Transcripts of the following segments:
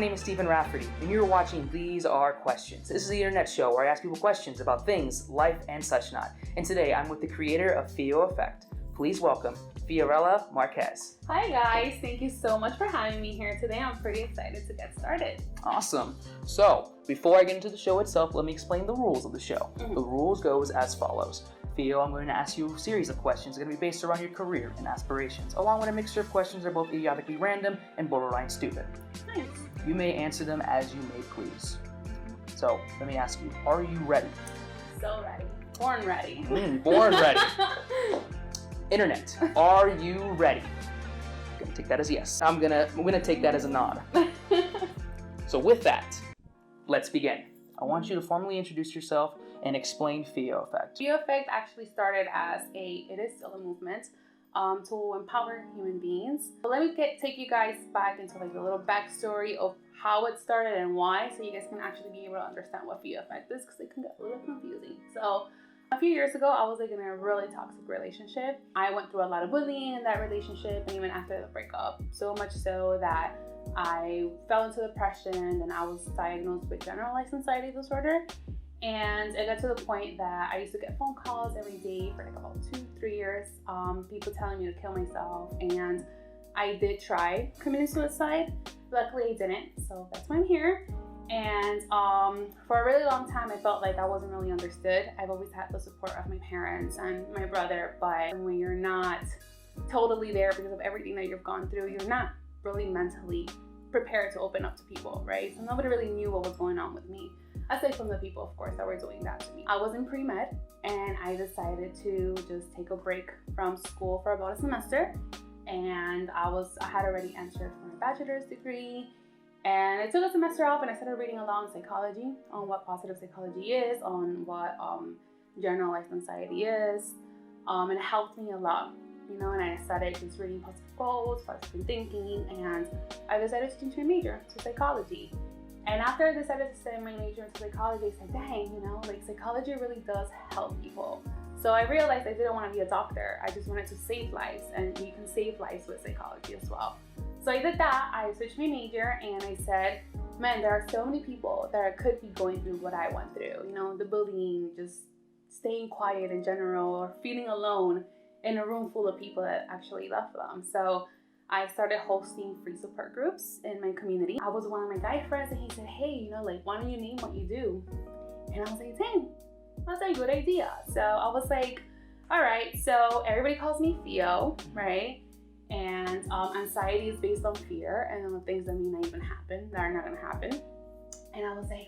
name is Stephen Rafferty, and you're watching These Are Questions. This is the internet show where I ask people questions about things, life, and such not. And today I'm with the creator of Theo Effect. Please welcome Fiorella Marquez. Hi guys, thank you so much for having me here today. I'm pretty excited to get started. Awesome. So, before I get into the show itself, let me explain the rules of the show. The rules goes as follows. Theo, I'm going to ask you a series of questions that are going to be based around your career and aspirations, along with a mixture of questions that are both idiotically random and borderline stupid. Nice. You may answer them as you may please. So, let me ask you, are you ready? So ready. Born ready. Born ready. Internet, are you ready? I'm gonna take that as a yes. I'm gonna take that as a nod. So with that, let's begin. I want you to formally introduce yourself and explain Theo Effect. Fioeffect actually started as it is still a movement to empower human beings. But let me take you guys back into like a little backstory of how it started and why, so you guys can actually be able to understand what Fioeffect is, because it can get a little confusing. So a few years ago, I was like in a really toxic relationship. I went through a lot of bullying in that relationship, and even after the breakup, so much so that I fell into depression, and I was diagnosed with generalized anxiety disorder. And it got to the point that I used to get phone calls every day for like about 2-3 years, people telling me to kill myself, and I did try committing suicide. Luckily, I didn't, so that's why I'm here. And for a really long time, I felt like I wasn't really understood. I've always had the support of my parents and my brother, but when you're not totally there because of everything that you've gone through, you're not really mentally prepared to open up to people, right? So nobody really knew what was going on with me, aside from the people, of course, that were doing that to me. I was in pre-med, and I decided to just take a break from school for about a semester. And I had already entered for my bachelor's degree. And I took a semester off, and I started reading along psychology, on what positive psychology is, on what generalized anxiety is. And it helped me a lot, you know, and I started just reading positive quotes, positive thinking, and I decided to change my major to psychology. And after I decided to study my major into psychology, I said, dang, you know, like psychology really does help people. So I realized I didn't want to be a doctor. I just wanted to save lives, and you can save lives with psychology as well. So I did that. I switched my major, and I said, man, there are so many people that could be going through what I went through. You know, the bullying, just staying quiet in general, or feeling alone in a room full of people that actually love them. So I started hosting free support groups in my community. I was one of my guy friends, and he said, hey, you know, like, why don't you name what you do? And I was like, dang, that's a good idea. So I was like, all right, so everybody calls me Theo, right? And anxiety is based on fear and on the things that may not even happen, that are not gonna happen. And I was like,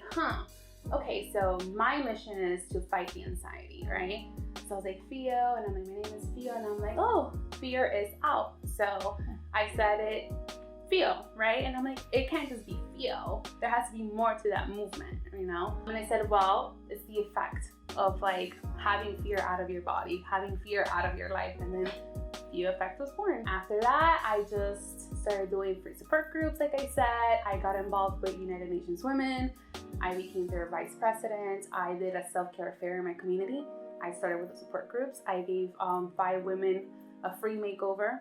okay, so my mission is to fight the anxiety, right? So I was like, Theo, and I'm like, my name is Theo, and I'm like, oh, fear is out. So I said it, Theo, right? And I'm like, it can't just be Theo. There has to be more to that movement, you know? And I said, well, it's the effect of like having fear out of your body, having fear out of your life, and then Theo Effect was born. After that, I just started doing free support groups, like I said. I got involved with United Nations Women. I became their vice president. I did a self-care fair in my community. I started with the support groups. I gave 5 women a free makeover,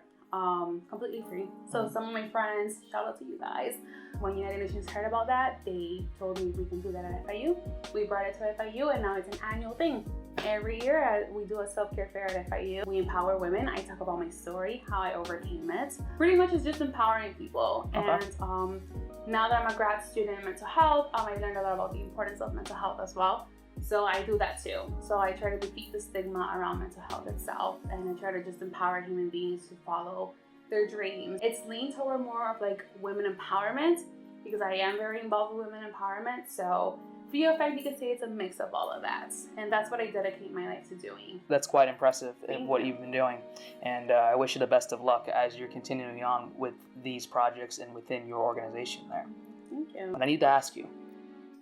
completely free. So some of my friends, shout out to you guys, when United Nations heard about that, they told me we can do that at FIU. We brought it to FIU, and now it's an annual thing. Every year we do a self-care fair at FIU. We empower women. I talk about my story, how I overcame it. Pretty much it's just empowering people. Okay. And now that I'm a grad student in mental health, I learned a lot about the importance of mental health as well. So I do that too. So I try to defeat the stigma around mental health itself, and I try to just empower human beings to follow their dreams. It's leaned toward more of like women empowerment, because I am very involved with women empowerment. So Theo Effect, you could say it's a mix of all of that. And that's what I dedicate my life to doing. That's quite impressive what you've been doing. And I wish you the best of luck as you're continuing on with these projects and within your organization there. Thank you. But I need to ask you,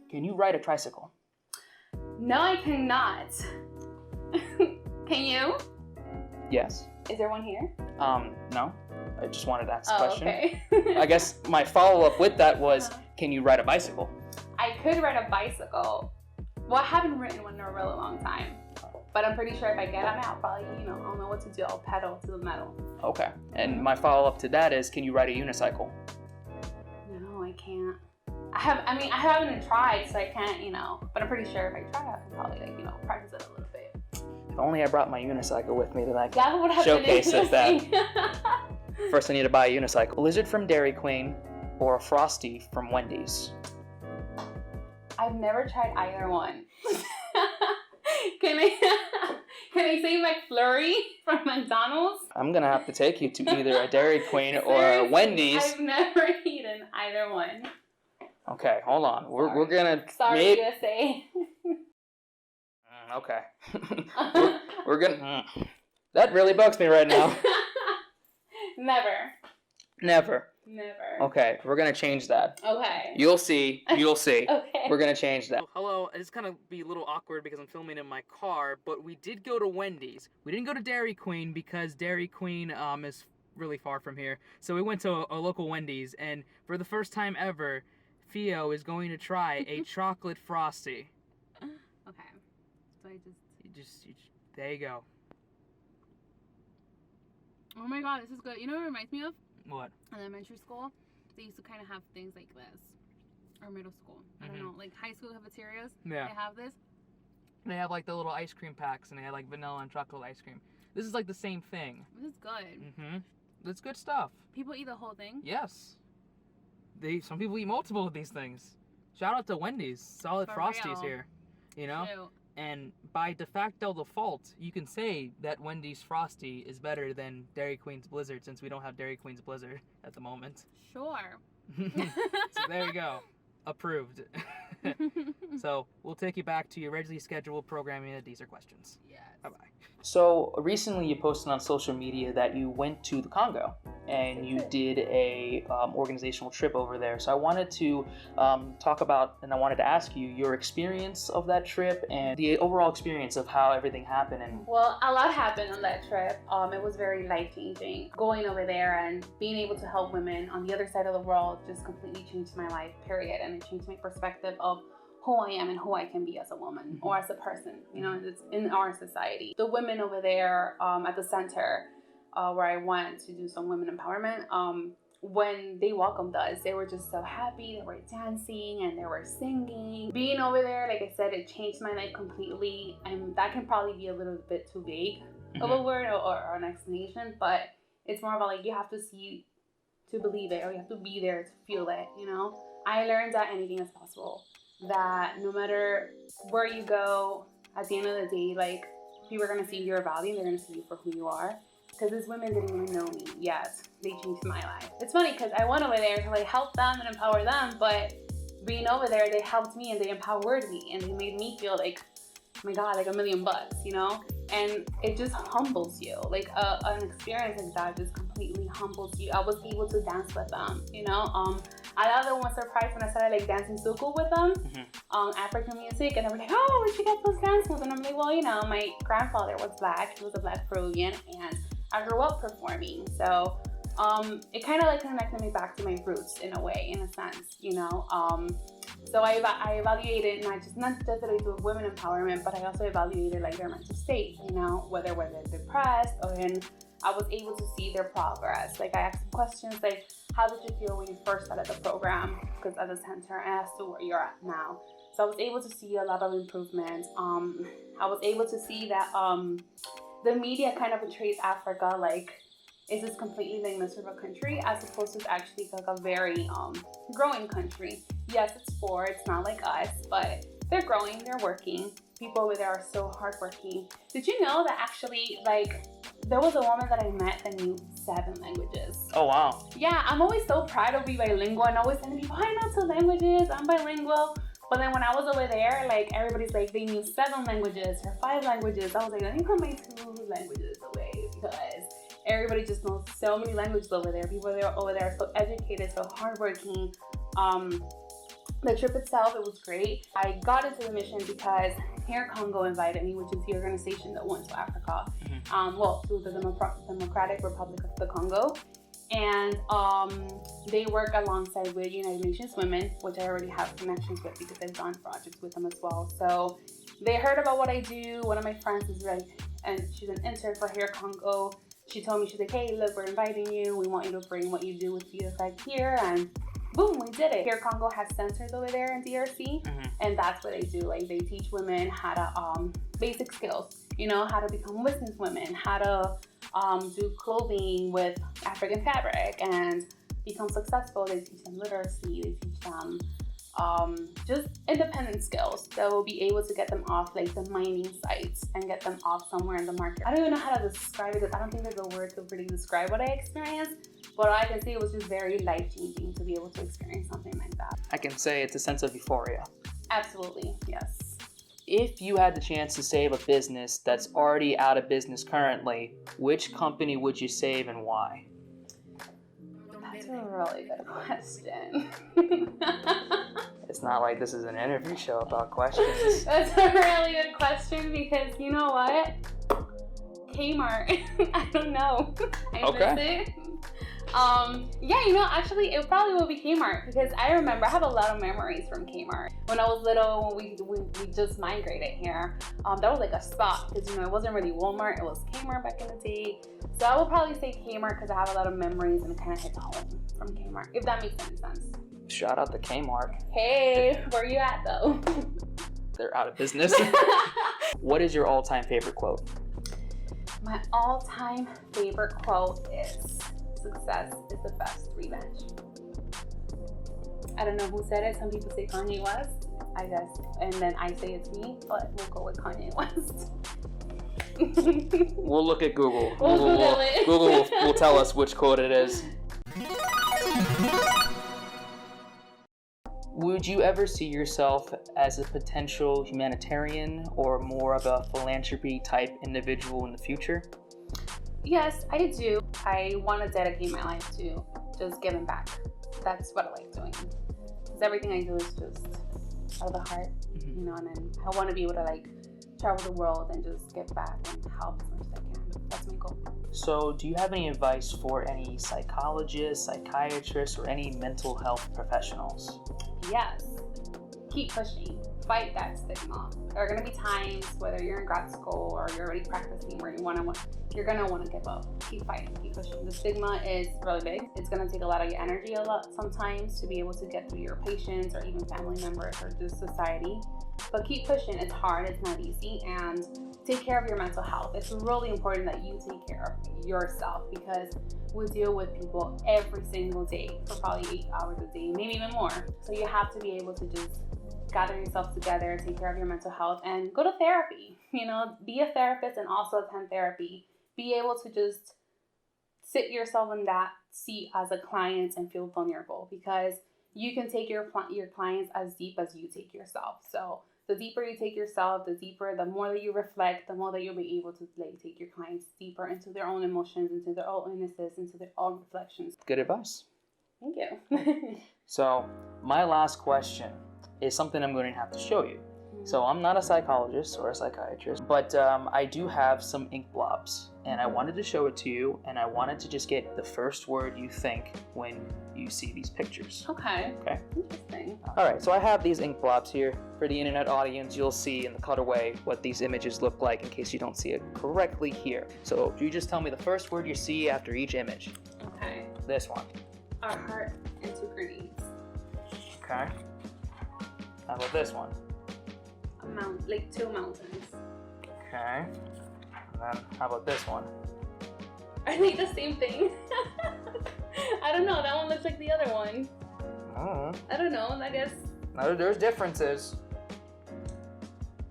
can you ride a tricycle? No, I cannot. Can you? Yes. Is there one here? No. I just wanted to ask a question. Okay. I guess my follow-up with that was, can you ride a bicycle? I could ride a bicycle. Well, I haven't ridden one in a really long time. But I'm pretty sure if I get on it, I'll probably, I'll know what to do. I'll pedal to the metal. Okay. And my follow-up to that is, can you ride a unicycle? No, I can't. I haven't tried, so I can't, but I'm pretty sure if I try, I can probably, practice it a little bit. If only I brought my unicycle with me, then I That would could have showcase been it that. First, I need to buy a unicycle. A lizard from Dairy Queen or a Frosty from Wendy's? I've never tried either one. Can I say McFlurry from McDonald's? I'm gonna have to take you to either a Dairy Queen or a Wendy's. I've never eaten either one. Okay, hold on. We're gonna. Sorry, USA. Okay. we're gonna. That really bugs me right now. Never. Okay, we're gonna change that. Okay. You'll see. Okay. We're gonna change that. Hello, it's gonna be a little awkward because I'm filming in my car, but we did go to Wendy's. We didn't go to Dairy Queen because Dairy Queen is really far from here. So we went to a local Wendy's, and for the first time ever, Theo is going to try a chocolate Frosty. Okay. So you just there you go. Oh my god, this is good. You know what it reminds me of? What? In elementary school, they used to kind of have things like this. Or middle school. I don't know. Like high school cafeterias. Yeah. They have this. They have like the little ice cream packs, and they have like vanilla and chocolate ice cream. This is like the same thing. This is good. It's good stuff. People eat the whole thing? Yes. Some people eat multiple of these things. Shout out to Wendy's. Solid For Frosties real. here. You know? Shoot. And by de facto default, you can say that Wendy's Frosty is better than Dairy Queen's Blizzard, since we don't have Dairy Queen's Blizzard at the moment. Sure. So there you go. Approved. So we'll take you back to your regularly scheduled programming and these are questions. Yes. Bye-bye. So recently you posted on social media that you went to the Congo and you did a organizational trip over there. So I wanted to talk about, and I wanted to ask you your experience of that trip and the overall experience of how everything happened. And Well, a lot happened on that trip. It was very life-changing. Going over there and being able to help women on the other side of the world just completely changed my life, period. And it changed my perspective of who I am and who I can be as a woman or as a person, it's in our society. The women over there at the center where I went to do some women empowerment, when they welcomed us, they were just so happy. They were dancing and they were singing. Being over there, like I said, it changed my life completely. And that can probably be a little bit too vague of a word or an explanation, but it's more about like you have to see to believe it, or you have to be there to feel it, I learned that anything is possible. That no matter where you go, at the end of the day, like, people are going to see your value and they're going to see you for who you are. Because these women didn't even know me yet. They changed my life. It's funny because I went over there to like help them and empower them, but being over there, they helped me and they empowered me and they made me feel like, oh my God, like $1 million, And it just humbles you. Like an experience like that just completely humbles you. I was able to dance with them, A lot of them were surprised when I started like dancing suku with them, African music, and they were like, "Oh, where'd you get those dance moves?" And I'm like, "Well, my grandfather was black. He was a black Peruvian, and I grew up performing, so it kind of like connected me back to my roots in a way, in a sense, So I evaluated not just that I do women empowerment, but I also evaluated like their mental state, whether they're depressed or I was able to see their progress. Like I asked them questions like, how did you feel when you first started the program? Because at the center, as to where you're at now. So I was able to see a lot of improvement. I was able to see that the media kind of portrays Africa like it's this completely like miserable country, as opposed to actually like a very growing country. Yes, it's poor, it's not like us, but they're growing, they're working. People over there are so hardworking. Did you know that actually, like, there was a woman that I met that knew 7 languages? Oh, wow. Yeah, I'm always so proud to be bilingual and always telling people, I know 2 languages, I'm bilingual. But then when I was over there, like, everybody's like, they knew 7 languages or 5 languages. I was like, let me put my 2 languages away because everybody just knows so many languages over there. People over there are so educated, so hardworking. The trip itself, it was great. I got into the mission because Hair Congo invited me, which is the organization that went to Africa. To the Democratic Republic of the Congo. And they work alongside with United Nations Women, which I already have connections with because I've done projects with them as well. So they heard about what I do. One of my friends is and she's an intern for Hair Congo. She told me, she's like, hey, look, we're inviting you. We want you to bring what you do with Fioeffect here and boom, we did it. Hair Congo has centers over there in DRC, and that's what they do. Like, they teach women how to basic skills, you know, how to become business women, how to do clothing with African fabric and become successful. They teach them literacy, they teach them just independent skills that will be able to get them off like the mining sites and get them off somewhere in the market. I don't even know how to describe it because I don't think there's a word to really describe what I experienced, but I can say it was just very life-changing to be able to experience something like that. I can say it's a sense of euphoria. Absolutely, yes. If you had the chance to save a business that's already out of business currently, which company would you save and why? That's a really good question. It's not like this is an interview show about questions. That's a really good question because you know what? Kmart. I don't know. I miss it. Yeah, you know, actually, it probably will be Kmart because I remember I have a lot of memories from Kmart. When I was little, when we just migrated here, that was like a spot because, you know, it wasn't really Walmart, it was Kmart back in the day. So I would probably say Kmart because I have a lot of memories and it kind of hit home from Kmart, if that makes any sense. Shout out to Kmart. Hey, where you at though? They're out of business. What is your all-time favorite quote? My all-time favorite quote is, "Success is the best revenge." I don't know who said it. Some people say Kanye West, I guess. And then I say it's me, but we'll go with Kanye West. We'll look at Google. We'll Google it. Google will tell us which quote it is. Would you ever see yourself as a potential humanitarian or more of a philanthropy type individual in the future? Yes, I do. I want to dedicate my life to just giving back. That's what I like doing. Because everything I do is just out of the heart, you know, and then I want to be able to like travel the world and just give back and help as much as I can. That's my goal. So do you have any advice for any psychologists, psychiatrists, or any mental health professionals? Yes. Keep pushing. Fight that stigma. There are going to be times, whether you're in grad school or you're already practicing, where you're going to want to give up. Keep fighting, keep pushing. The stigma is really big. It's going to take a lot of your energy a lot sometimes to be able to get through your patients or even family members or just society. But keep pushing. It's hard. It's not easy. And take care of your mental health. It's really important that you take care of yourself because we deal with people every single day for probably 8 hours a day, maybe even more. So you have to be able to just gather yourself together, take care of your mental health, and go to therapy. You know, be a therapist and also attend therapy. Be able to just sit yourself in that seat as a client and feel vulnerable because you can take your clients as deep as you take yourself. So the deeper you take yourself, the more that you reflect, the more that you'll be able to like take your clients deeper into their own emotions, into their own illnesses, into their own reflections. Good advice. Thank you. So my last question is something I'm going to have to show you. So I'm not a psychologist or a psychiatrist, but I do have some ink blobs and I wanted to show it to you and I wanted to just get the first word you think when you see these pictures. Okay. Interesting. All right, so I have these ink blobs here. For the internet audience, you'll see in the colorway what these images look like in case you don't see it correctly here. So you just tell me the first word you see after each image. Okay. This one. A heart and 2 grenades. Okay. How about this one? Like 2 mountains. Okay. And then how about this one? Are they the same thing? I don't know. That one looks like the other one. Oh. I don't know. I guess. No, there's differences.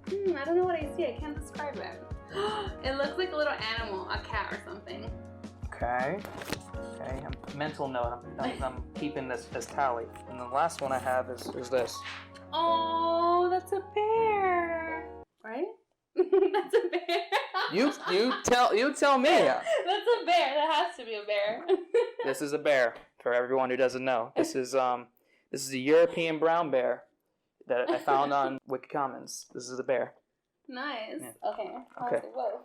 I don't know what I see. I can't describe it. It looks like a little animal, a cat or something. Okay. Mental note. I'm keeping this as tally. And the last one I have is this. Oh, that's a bear, right? That's a bear. You tell me. That's a bear. That has to be a bear. This is a bear. For everyone who doesn't know, this is a European brown bear that I found on Wiki Commons. This is a bear. Nice. Yeah. Okay. Whoa.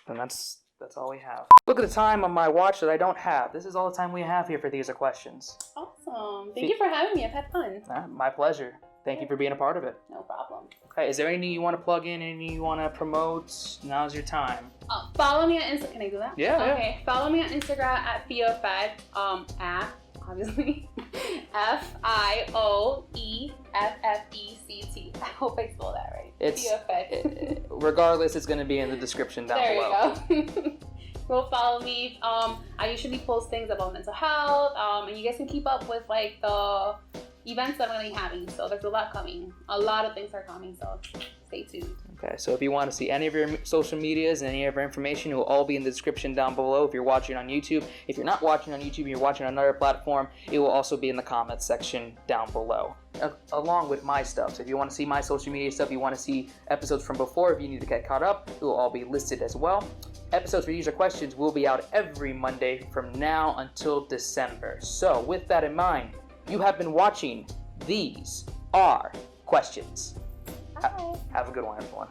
And that's all we have. Look at the time on my watch that I don't have. This is all the time we have here for These Are Questions. Awesome. Thank you for having me. I've had fun. My pleasure. Thank you for being a part of it. No problem. Okay, is there anything you want to plug in, anything you want to promote? Now's your time. Follow me on Instagram. Can I do that? Yeah. Okay. Follow me on Instagram at Fioeffect, obviously. Fioeffect. I hope I spelled that right. It's Fioeffect. regardless, it's going to be in the description down below. There you go. Go follow me. I usually post things about mental health, and you guys can keep up with like the events that I'm going to be having. So there's a lot coming. A lot of things are coming. So stay tuned. Okay, so if you want to see any of your social medias and any of our information, it will all be in the description down below if you're watching on YouTube. If you're not watching on YouTube, you're watching on another platform, it will also be in the comments section down below, along with my stuff. So if you want to see my social media stuff, you want to see episodes from before, if you need to get caught up, it will all be listed as well. Episodes for user questions will be out every Monday from now until December. So with that in mind, you have been watching These Are Questions. Bye. Have a good one, everyone.